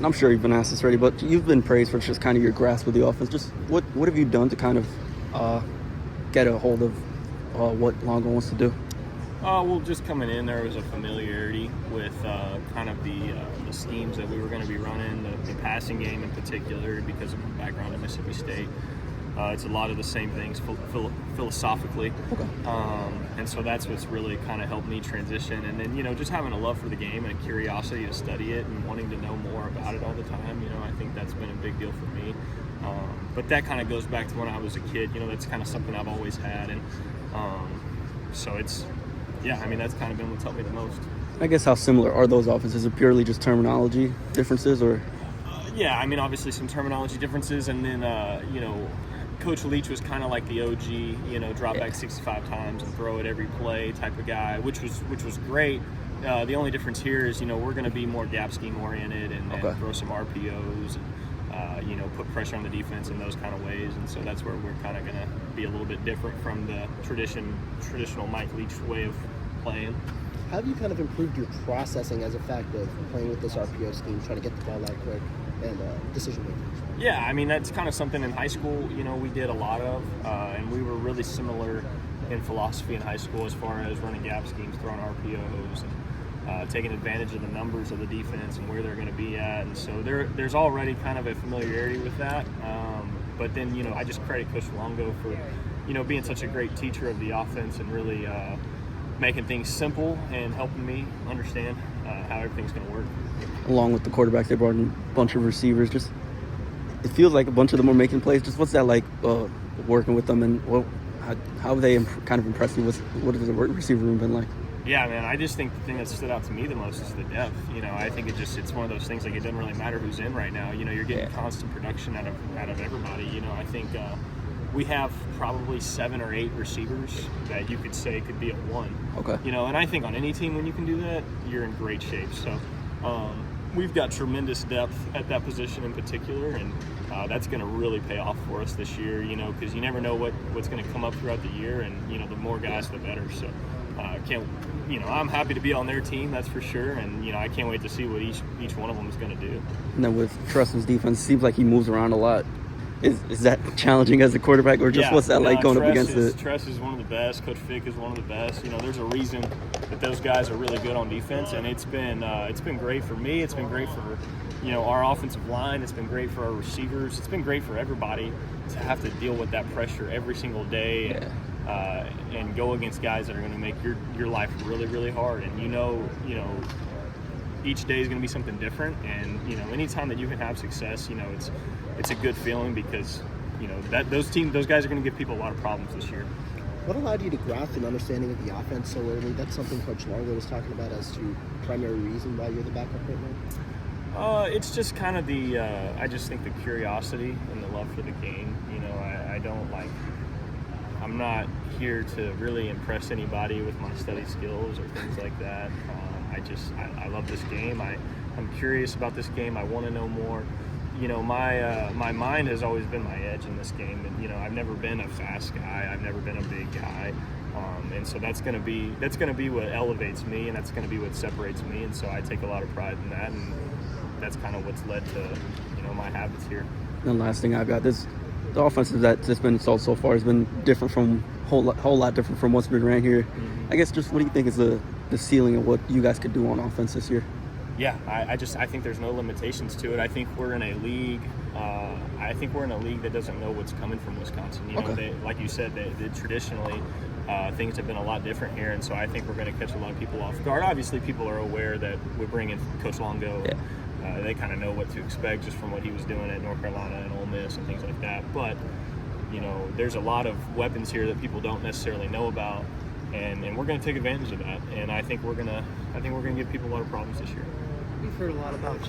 and I'm sure you've been asked this already, but you've been praised for just kind of your grasp of the offense. Just what have you done to kind of get a hold of what Longo wants to do? Well, just coming in, there was a familiarity with kind of the schemes that we were going to be running, the passing game in particular, because of my background at Mississippi State. It's a lot of the same things philosophically. Okay. And so that's what's really kind of helped me transition. And then, just having a love for the game and a curiosity to study it and wanting to know more about it all the time, I think that's been a big deal for me. But that kind of goes back to when I was a kid. That's kind of something I've always had. And so it's, that's kind of been what's helped me the most. I guess how similar are those offenses? Is it purely just terminology differences, or? Obviously some terminology differences. And then, Coach Leach was kind of like the OG, drop back 65 times and throw it every play type of guy, which was great. The only difference here is, we're going to be more gap scheme oriented and throw some RPOs and, put pressure on the defense in those kind of ways. And so that's where we're kind of going to be a little bit different from the traditional Mike Leach way of playing. How have you kind of improved your processing as a fact of playing with this RPO scheme, trying to get the ball out quick and decision making? Yeah, that's kind of something in high school, we did a lot of, and we were really similar in philosophy in high school as far as running gap schemes, throwing RPOs, and taking advantage of the numbers of the defense and where they're going to be at. And so there's already kind of a familiarity with that. But then, I just credit Coach Longo for, being such a great teacher of the offense and really making things simple and helping me understand how everything's going to work. Along with the quarterbacks, they brought in a bunch of receivers. Just it feels like a bunch of them are making plays. Just what's that like working with them, and how have they kind of impressed you? What has the receiver room been like? Yeah, man, I just think the thing that stood out to me the most is the depth. I think it's one of those things, like, it doesn't really matter who's in right now. You're getting constant production out of everybody. I think we have probably 7 or 8 receivers that you could say could be a one. Okay. And I think on any team, when you can do that, you're in great shape. So we've got tremendous depth at that position in particular, and that's going to really pay off for us this year, because you never know what's going to come up throughout the year, and, the more guys, the better. So I'm happy to be on their team, that's for sure, and, I can't wait to see what each one of them is going to do. And then with Tress's defense, it seems like he moves around a lot. Is that challenging as a quarterback, or just what's that like going up against it? Tress is one of the best. Coach Fick is one of the best. There's a reason that those guys are really good on defense, and it's been great for me. It's been great for our offensive line. It's been great for our receivers. It's been great for everybody to have to deal with that pressure every single day, and go against guys that are going to make your life really, really hard. And each day is going to be something different, and anytime that you can have success, it's a good feeling, because that those guys are going to give people a lot of problems this year. What allowed you to grasp an understanding of the offense so early? That's something Coach Longo was talking about as to primary reason why you're the backup right now. It's just kind of I just think the curiosity and the love for the game. I'm not here to really impress anybody with my study skills or things like that. I love this game. I'm curious about this game. I want to know more. My mind has always been my edge in this game, and I've never been a fast guy. I've never been a big guy, and so that's going to be what elevates me, and that's going to be what separates me. And so I take a lot of pride in that, and that's kind of what's led to my habits here. And the last thing I've got, the offense that's been installed so far has been different from whole lot different from what's been ran here. Mm-hmm. I guess just what do you think is the ceiling of what you guys could do on offense this year? Yeah, I think there's no limitations to it. I think we're in a league. That doesn't know what's coming from Wisconsin. Like you said, they traditionally things have been a lot different here, and so I think we're going to catch a lot of people off guard. Obviously, people are aware that we bring in Coach Longo. Yeah. They kind of know what to expect just from what he was doing at North Carolina and Ole Miss and things like that. But there's a lot of weapons here that people don't necessarily know about, and we're going to take advantage of that. And I think we're going to give people a lot of problems this year. We've heard a lot about